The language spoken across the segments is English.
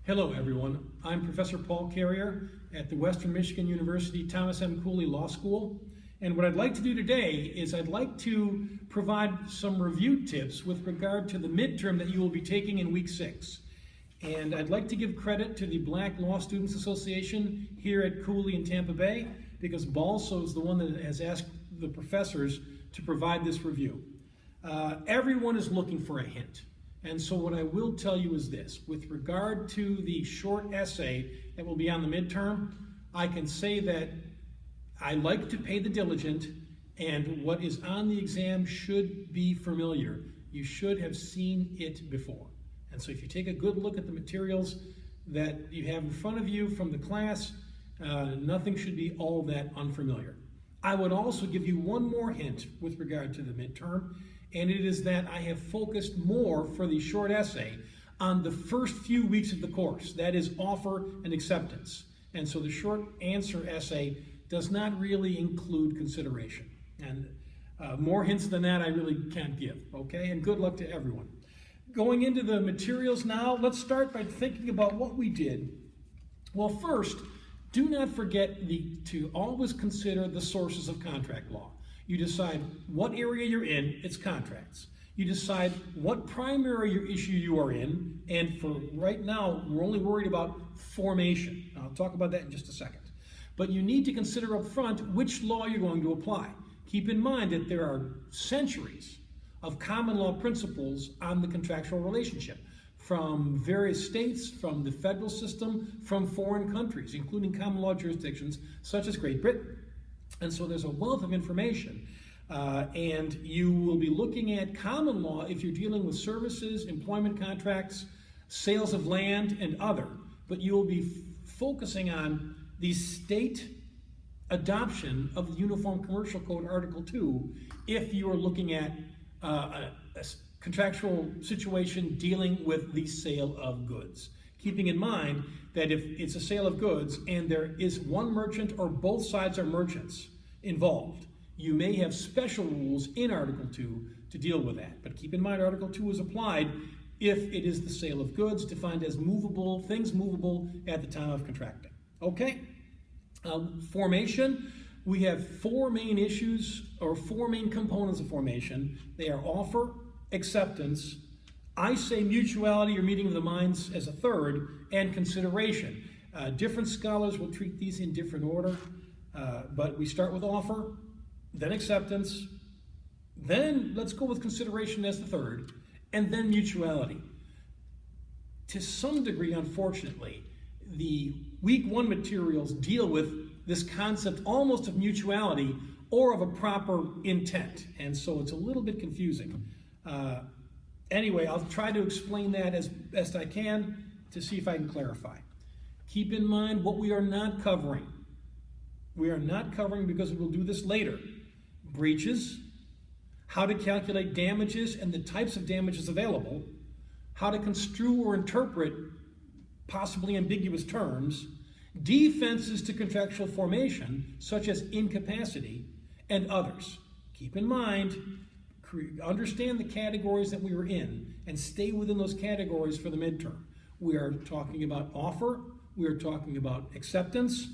Hello everyone, I'm Professor Paul Carrier at the Western Michigan University Thomas M. Cooley Law School, and what I'd like to do today is I'd like to provide some review tips with regard to the midterm that you will be taking in week 6. And I'd like to give credit to the Black Law Students Association here at Cooley in Tampa Bay, because BLSA is the one that has asked the professors to provide this review. Everyone is looking for a hint. And so what I will tell you is this: with regard to the short essay that will be on the midterm, I can say that I like to pay the diligent, and what is on the exam should be familiar. You should have seen it before. And so if you take a good look at the materials that you have in front of you from the class, nothing should be all that unfamiliar. I would also give you one more hint with regard to the midterm, and it is that I have focused more for the short essay on the first few weeks of the course, that is offer and acceptance. And so the short answer essay does not really include consideration. And more hints than that I really can't give, okay? And good luck to everyone. Going into the materials now, let's start by thinking about what we did. Well, first, do not forget to always consider the sources of contract law. You decide what area you're in, it's contracts. You decide what primary issue you are in, and for right now, we're only worried about formation. I'll talk about that in just a second. But you need to consider up front which law you're going to apply. Keep in mind that there are centuries of common law principles on the contractual relationship from various states, from the federal system, from foreign countries, including common law jurisdictions such as Great Britain. And so there's a wealth of information, and you will be looking at common law if you're dealing with services, employment contracts, sales of land, and other. But you will be focusing on the state adoption of the Uniform Commercial Code Article 2 if you are looking at a contractual situation dealing with the sale of goods. Keeping in mind that if it's a sale of goods and there is one merchant or both sides are merchants involved, you may have special rules in Article 2 to deal with that. But keep in mind Article 2 is applied if it is the sale of goods, defined as movable, things movable at the time of contracting. Okay? Formation, we have four main issues, or four main components of formation. They are offer, acceptance, I say mutuality or meeting of the minds as a third, and consideration. Different scholars will treat these in different order, but we start with offer, then acceptance, then let's go with consideration as the third, and then mutuality. To some degree, unfortunately, the week 1 materials deal with this concept almost of mutuality or of a proper intent, and so it's a little bit confusing. Anyway, I'll try to explain that as best I can to see if I can clarify. Keep in mind what we are not covering. We are not covering, because we'll do this later, breaches, how to calculate damages and the types of damages available, how to construe or interpret possibly ambiguous terms, defenses to contractual formation, such as incapacity, and others. Keep in mind, understand the categories that we were in and stay within those categories for the midterm. We are talking about offer, we are talking about acceptance.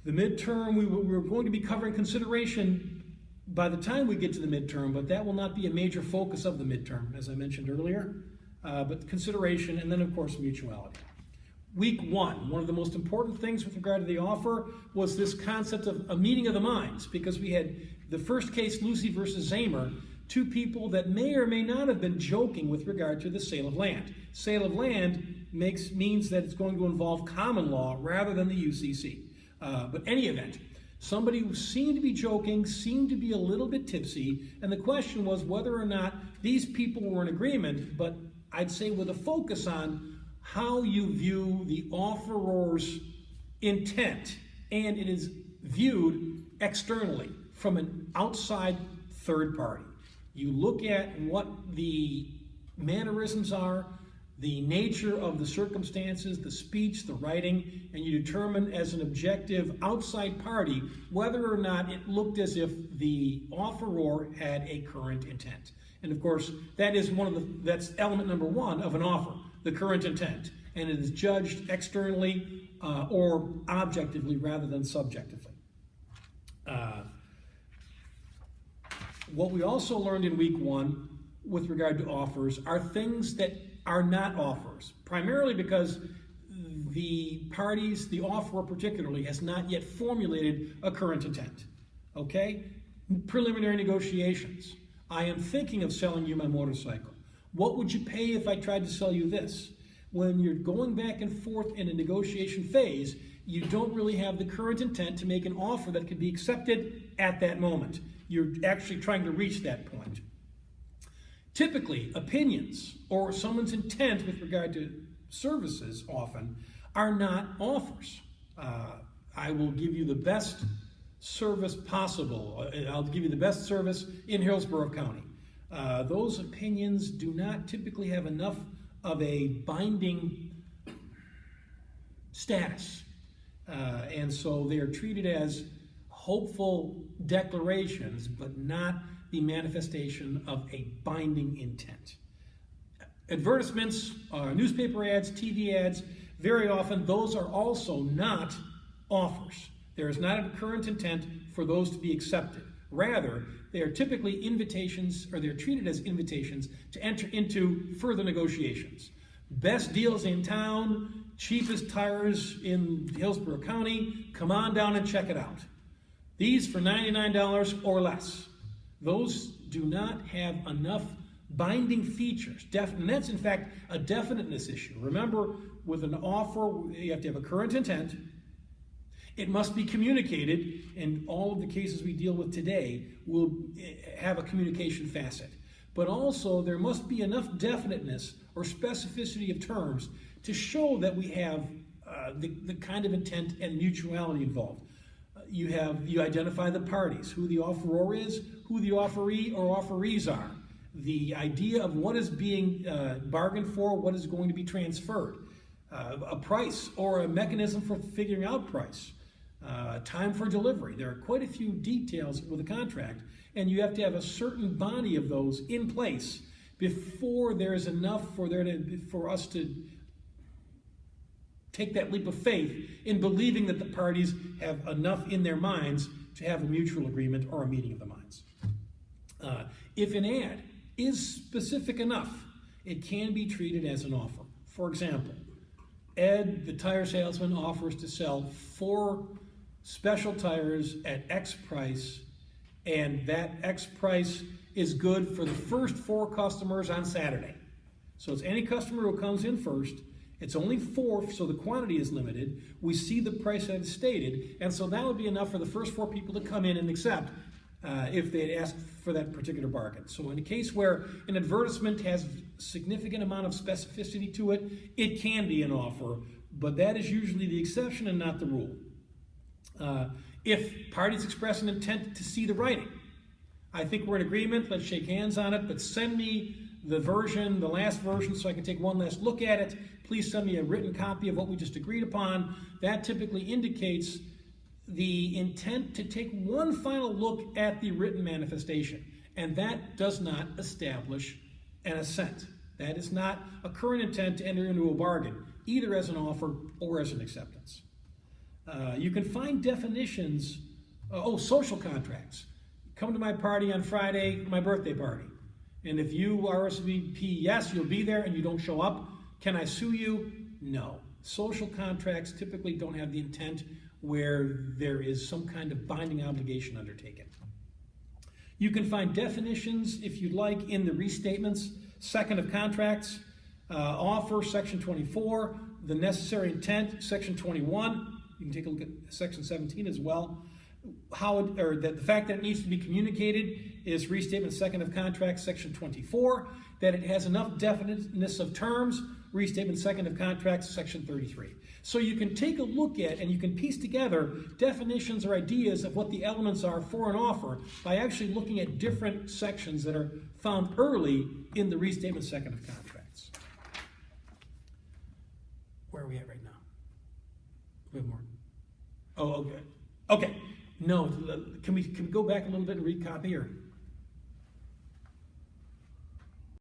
The midterm, we're going to be covering consideration by the time we get to the midterm, but that will not be a major focus of the midterm, as I mentioned earlier. But consideration, and then of course mutuality. Week 1, one of the most important things with regard to the offer was this concept of a meeting of the minds, because we had the first case, Lucy versus Zamer, two people that may or may not have been joking with regard to the sale of land. Sale of land means that it's going to involve common law rather than the UCC. But any event, somebody who seemed to be joking, seemed to be a little bit tipsy, and the question was whether or not these people were in agreement, but I'd say with a focus on how you view the offeror's intent, and it is viewed externally from an outside third party. You look at what the mannerisms are, the nature of the circumstances, the speech, the writing, and you determine as an objective outside party whether or not it looked as if the offeror had a current intent. And of course, that is that's element number 1 of an offer, the current intent. and it is judged externally or objectively rather than subjectively. What we also learned in week 1 with regard to offers are things that are not offers, primarily because the parties, the offeror particularly, has not yet formulated a current intent. Okay? Preliminary negotiations. I am thinking of selling you my motorcycle. What would you pay if I tried to sell you this? When you're going back and forth in a negotiation phase, you don't really have the current intent to make an offer that could be accepted at that moment. You're actually trying to reach that point. Typically, opinions or someone's intent with regard to services often are not offers. I will give you the best service possible. I'll give you the best service in Hillsborough County. Those opinions do not typically have enough of a binding status. And so they are treated as hopeful declarations, but not the manifestation of a binding intent. Advertisements, newspaper ads, TV ads, very often those are also not offers. There is not a current intent for those to be accepted. Rather, they are typically invitations, or they're treated as invitations to enter into further negotiations. Best deals in town, cheapest tires in Hillsborough County, come on down and check it out. These for $99 or less. Those do not have enough binding features. And that's, in fact, a definiteness issue. Remember, with an offer, you have to have a current intent. It must be communicated, and all of the cases we deal with today will have a communication facet. But also, there must be enough definiteness or specificity of terms to show that we have the kind of intent and mutuality involved. You identify the parties, who the offeror is, who the offeree or offerees are, the idea of what is being bargained for, what is going to be transferred, a price or a mechanism for figuring out price, time for delivery. There are quite a few details with a contract, and you have to have a certain body of those in place before there is enough for us to take that leap of faith in believing that the parties have enough in their minds to have a mutual agreement or a meeting of the minds. If an ad is specific enough, it can be treated as an offer. For example, Ed, the tire salesman, offers to sell 4 special tires at X price, and that X price is good for the first 4 customers on Saturday. So it's any customer who comes in first. It's only 4, so the quantity is limited. We see the price that is stated, and so that would be enough for the first 4 people to come in and accept if they had asked for that particular bargain. So in a case where an advertisement has a significant amount of specificity to it, it can be an offer, but that is usually the exception and not the rule. If parties express an intent to see the writing, I think we're in agreement, let's shake hands on it, but send me the version, the last version, so I can take one last look at it. Please send me a written copy of what we just agreed upon. That typically indicates the intent to take one final look at the written manifestation, and that does not establish an assent. That is not a current intent to enter into a bargain, either as an offer or as an acceptance. You can find definitions, social contracts. Come to my party on Friday, my birthday party. And if you RSVP yes, you'll be there, and you don't show up, can I sue you? No. Social contracts typically don't have the intent where there is some kind of binding obligation undertaken. You can find definitions, if you'd like, in the restatements, second of contracts, offer, section 24, the necessary intent, section 21. You can take a look at section 17 as well. The fact that it needs to be communicated is restatement second of contracts, section 24. That it has enough definiteness of terms, restatement second of contracts, section 33. So you can take a look at and you can piece together definitions or ideas of what the elements are for an offer by actually looking at different sections that are found early in the restatement second of contracts. Where are we at right now? A bit more. Oh, okay. Okay. No, can we go back a little bit and read copy or?